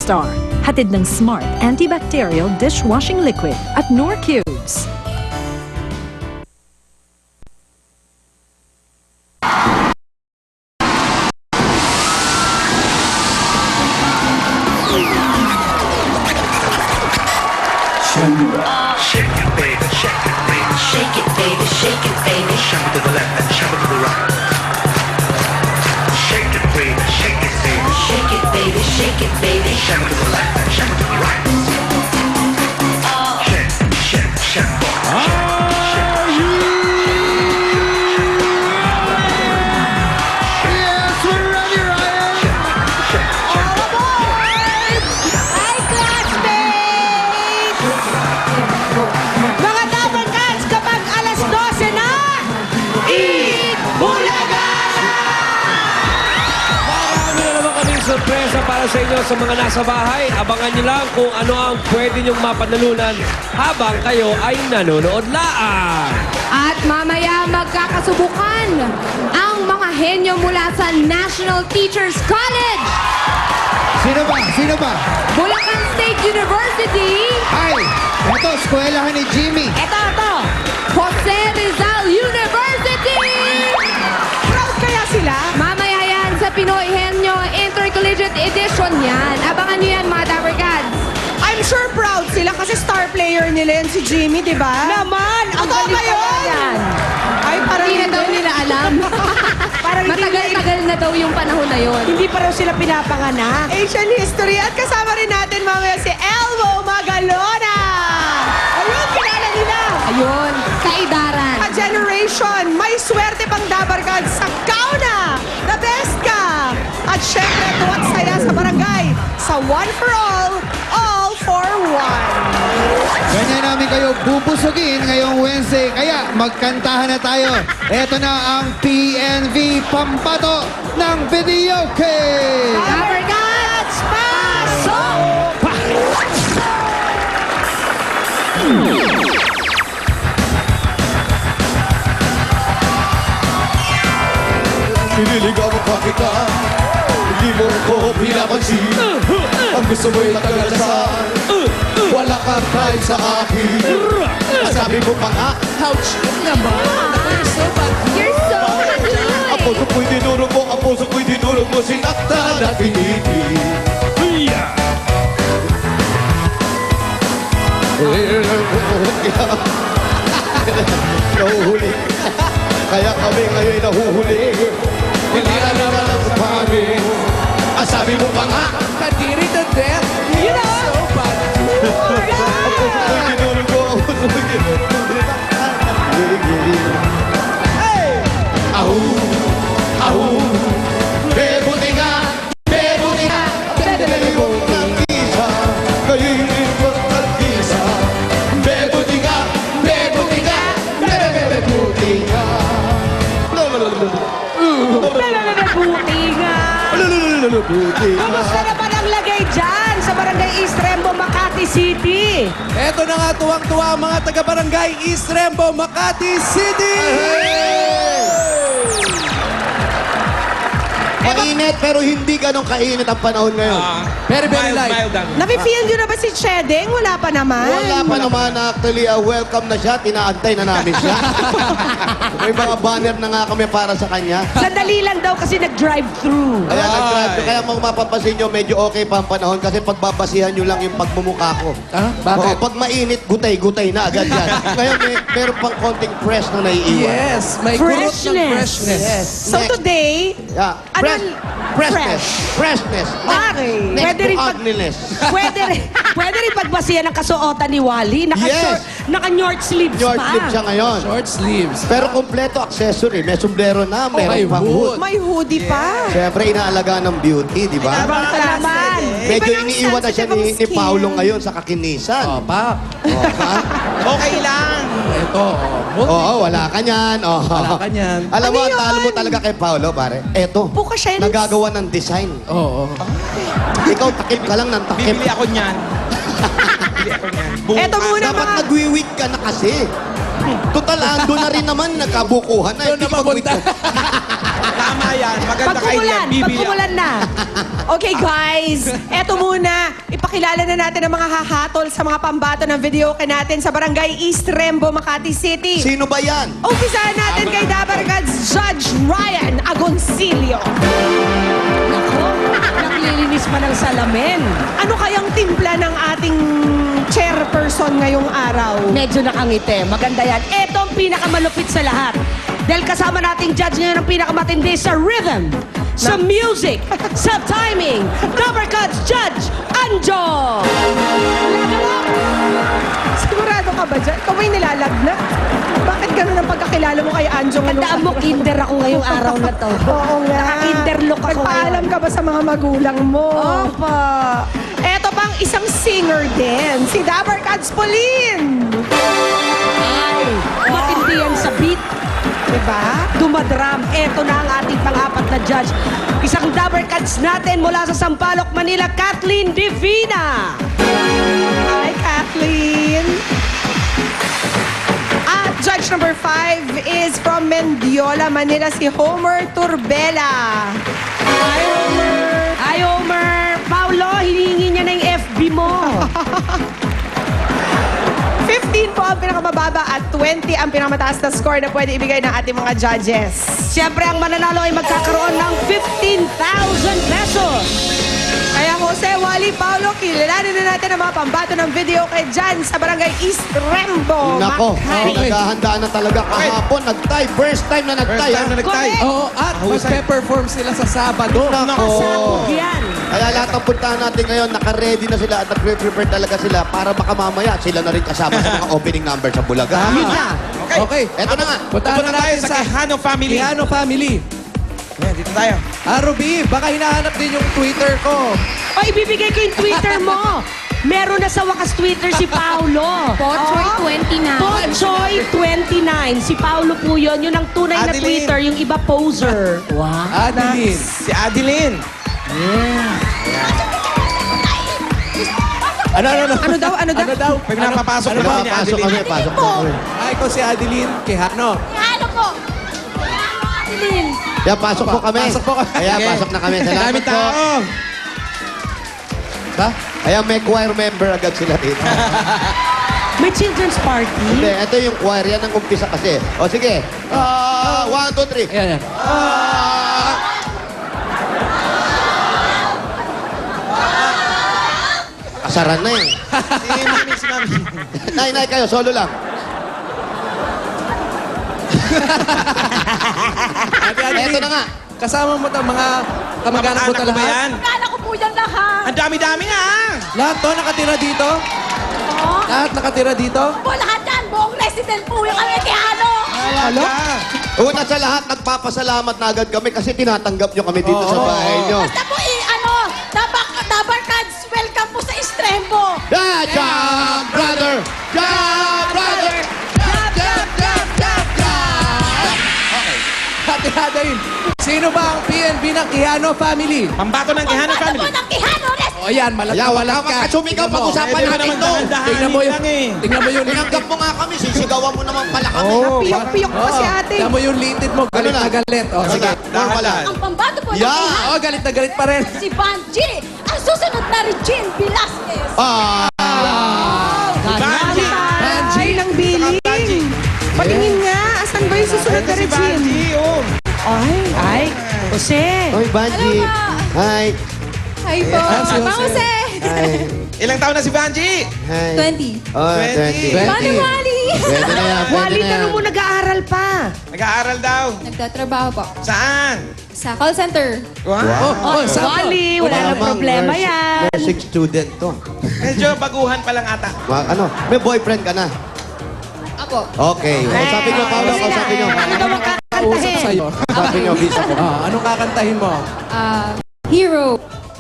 Star. Hatid ng Smart Antibacterial Dishwashing Liquid at Nor Cubes. Shake it, baby, shake it, baby. Shake it, baby, shake it, baby. Shove it to the left and shove it to the right. Shake it, baby, shake it, baby. Shake it, baby, shake it, baby. Shove it to the left and shove it to the right. Shake, shake, shake, boy. Yes, we're ready, Ryan! Hi, classmates! Mga Dabber Cats, kapag alas 12 na, Eat Bulaga! Marami na naman kaming sorpresa para sa inyo sa mga nasa bahay. Abangan nyo lang kung ano ang pwede nyong mapanalunan habang kayo ay nanonood laan. At mamaya magkakasubukan ang mga henyo mula sa National Teachers College, Sino ba? Sino ba? Bulacan State University, Hi! Ito, eskwelahan ni Jimmy. ito, Jose Rizal University! Proud kaya sila? Mamaya yan sa Pinoy Henyo Intercollegiate Edition yan. Abangan nyo yan, mga Dabber Cats. I'm sure proud sila kasi star player nila yan si Jimmy, di ba? Naman! Ang Totoo ba galing yun? yan. Ay, parang Hindi na daw nila alam. Parang Matagal-tagal na daw yung panahon na yun. Hindi pa raw sila pinapanganak. Asian history. At kasama rin natin mamaya si Elmo Magalona. Ayun, kilala nila. Ayun, kaidaran. A generation. May swerte pang Dabber Cats sa Kauna. The best ka. At syempre, tuwat saya sa barangay. Sa One for All for One. Ganyan namin kayo bubusugin ngayong Wednesday. Kaya magkantahan na tayo. Ito na ang PNV Pambato ng Video Game. Dabber Cats, pasok! Nililigaw mo pa kita, hindi mo ko pinapansin. Ang gusto mo'y tagalasan, wala kang time sa akin. Sabi mo pa nga, ouch naman, you're so bad. You're so Ang good! puso ko'y dinurog mo, ang puso ko'y dinurog mo, sinaktan at piniti. Nahuhuli. Kaya kami ngayon nahuhuli. Hindi na lang sa amin. Ang sabi mo pa nga, kadiri to death. You know? So bad. Ang puso ko'y dinurog mo, ang puso ko'y dinurog mo, sinaktan at piniti. Ahu, ahu, bebuti nga, bebuti mo ng isa, kainin mo ng isa. Bebuti nga, bebuti nga, bebuti nga. Buti nga. Bebuti nga. Kamusta naman ang lagay dyan sa Barangay East Rembo, Makati City? Eto na nga tuwang-tuwa ang mga taga-barangay East Rembo, Makati City! Mainit pero hindi ganong kainit ang panahon ngayon. Very, very light. Mild lang. Napi-feel nyo na ba si Chedeng? Wala pa naman. Wala pa naman actually, welcome na siya, tinaantay na namin siya. May mga banner na nga kami para sa kanya. Sandali lang daw kasi nag-drive-through. Kaya kaya mga mapapansin nyo, medyo okay pa ang panahon kasi pagbabasihan nyo lang yung pagmumukha ko. Bakit? Pag mainit, gutay-gutay na agad yan. Ngayon, meron pang konting fresh na naiiwan. Yes, may kurot ng freshness. So today, Yeah. Freshness. Freshness. Okay. Next Pwede to rin ugliness. pwede rin pagbasihan ng kasuotan ni Wally. Yes. Naka-North sleeves Short pa. sleeve siya ngayon. Short sleeves. Pero kompleto accessory. May sombrero na, may meron pang hood. hood. May hoodie pa. Siyempre, inaalaga ng beauty, di ba? Basta naman. Medyo Iba ng iniiwan na siya sensitive ni ang skin. Paolo ngayon sa kakinisan. Oh, pa. Ha? Okay lang. Ito, Oo, wala ka niyan. Oh. Wala ka niyan. Alam mo, Ano ang talo mo yun? talaga kay Paolo, pare. Eto, Buka siya yun. nagagawa ng design. Oo. Ikaw, takip ka lang ng takip. Bibili ako niyan. Eto muna Dapat mga... nagwi-wig ka na kasi. Total, ando na rin naman, nagkabukuhan na. Doon na Hindi pag-wig papunta. ka. Tama yan. Maganda kay Len. Pagkumulan na. Okay guys, eto muna. Ipakilala na natin ang mga hahatol sa mga pambato ng videoke natin sa Barangay East Rembo, Makati City. Sino ba yan? Umpisahan natin kay Dabarkads Judge Ryan Agoncillo. Nako, naglilinis pa ng salamin. Ano kayang timpla ng ating chairperson ngayong araw? Medyo nakangiti. Maganda yan. Ito ang pinakamalupit sa lahat. Dahil kasama nating judge ngayon ang pinakamatindi sa rhythm, sa music, sa timing. Dabarkads Judge Anjo! Sigurado ka ba dyan? Ikaw ba'y nilalagnat? Bakit ganun ang pagkakilala mo kay Anjo ngayong Tandaan mo, kinder ako ngayong araw na to. Oo nga. Naka-interlock ako Nagpaalam ngayon. ka ba sa mga magulang mo? Opo. Eto pang isang singer din, si Dabarkads Pauline. Ay, matindi yan sa beat. Diba? Dumadram. Eto na ang ating pang-apat na judge. Isang Dabarkads natin mula sa Sampaloc, Manila, Kathleen Divina. Hi, Kathleen. At judge number 5 is from Mendiola, Manila, si Homer Turbela. Hi, Homer. Hi, Homer. Paulo, hinihingi niya na yung FB mo. 15 po ang pinakamababa at 20 ang pinakamataas na score na pwede ibigay ng ating mga judges. Siyempre, ang mananalo ay magkakaroon ng 15,000 pesos. Kaya Jose, Wally, Paulo, kilalanin na natin ang mga pambato ng video kay Jan sa Barangay East Rembo. Nako, Makati. naghahandaan na talaga kahapon. Nag-tie. First time na nag-tie. ha? Correct. Oo, at magpe-perform sila sa Sabado. Pasabog yan. Kaya lahat ng puntahan natin ngayon, naka-ready na sila at nag-prepare talaga sila para baka mamaya sila na rin kasama sa mga opening number sa Bulaga. Yun na. Okay. Eto na nga. Puntahan na natin sa Quijano family. Quijano family. Ayan, dito tayo. Ruby, baka hinahanap din yung Twitter ko. O, ibibigay ko yung Twitter mo. Meron na sa wakas Twitter si Paulo. Pochoy29. Pochoy29. Si Paulo po yun. Yun ang tunay na Adeline. Twitter. Yung iba poser. Wow. Adeline. Si Adeline. Ano Ano daw? Ano daw? Ano daw? May pinapapasok Ano na ba? ba ni Pasok Adeline? kami, pasok na kami. Ay, ko si Adeline Quijano. Ano po? Adeline. Kaya pasok po kami. Pasok po kami. Kaya Okay. pasok na kami. Salamat Daming po. tao. Ha? Kaya may choir member agad sila dito. May children's party. Hindi, ito yung choir. Yan ang umpisa kasi. O sige. 1, 2, 3. Ayan, ayan. Kasaran na eh. Si Mami. Nay, kayo, solo lang. Ate Adeline, Eto na nga. kasama mo ito, mga kamag-anak mo Anak ko ba lahat? yan? Kala ko po yan lahat. Ang dami-dami nga. Lahat to nakatira dito? Oh, Lahat nakatira dito? po lahat yan. Buong resident po yung kami Quijano. Ano? Una sa lahat, nagpapasalamat na agad kami kasi tinatanggap nyo kami dito sa bahay nyo. Basta po Dabarkads, welcome po sa Estrembo. Jump, brother! Jump, brother! Jump, jump, jump, jump, jump! Ate Adeline, sino ba ang PNB ng Quijano family? Pambato ng Quijano Pambato po family. ng Quijano. O yan, malat Kaya na wala malat ka ka. makasumigaw, Tingnan mo. pag-usapan Pwede ba natin naman to. dahan-dahanin Tingnan mo yung, lang eh. tingnan mo yung Tinanggap mo nga kami, sisigawan mo naman pala kami. Piyok-piyok pa si ate. Tingnan mo yung litid mo, galit Ano na na? galit. O, sige. Wala. Ang pambato po ng Yeah. Quijano. O, galit na galit pa rin. Si Banji. Ang susunod na Regine Velasquez. Ah! Banji. Ay, ng billing. Patingin nga. Asan ba yung susunod na Ito si regime? Banji. Oh. Ay, Jose. Oy, Banji. Ano ba? Hi. Hi po. si Jose. Hi. Ilang taon na si Banji? Hi. 20. Oh, 20. 20. Manu Wally. Pwede na yan, pwede Wally, na yan. tanong mo nag-aaral pa. Nag-aaral daw. Nagtatrabaho po. Saan? Sa call center. Wow. Oh, sakto. Wally, wala nang Malamang problema yan. Nursing student to. Medyo baguhan pa lang ata. Ano, may boyfriend ka na? Apo. Okay. Kausapin nyo, Paolo, kausapin nyo. Ano daw ang Kausap kakantahin? sa'yo. Kausapin nyo, visa ko. Anong kakantahin mo? Hero.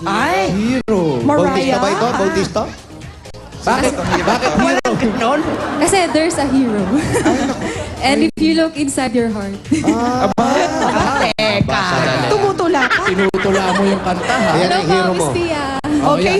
Ay, Hero. Bautista ba ito? Bautista? Bakit? Bakit hero? ganon. Kasi there's a hero. And if you look inside your heart. Teka. Tumutula pa. Tinutula mo yung kanta, ha? Ayan ang hero mo. Miss Tia. Oh, Okay,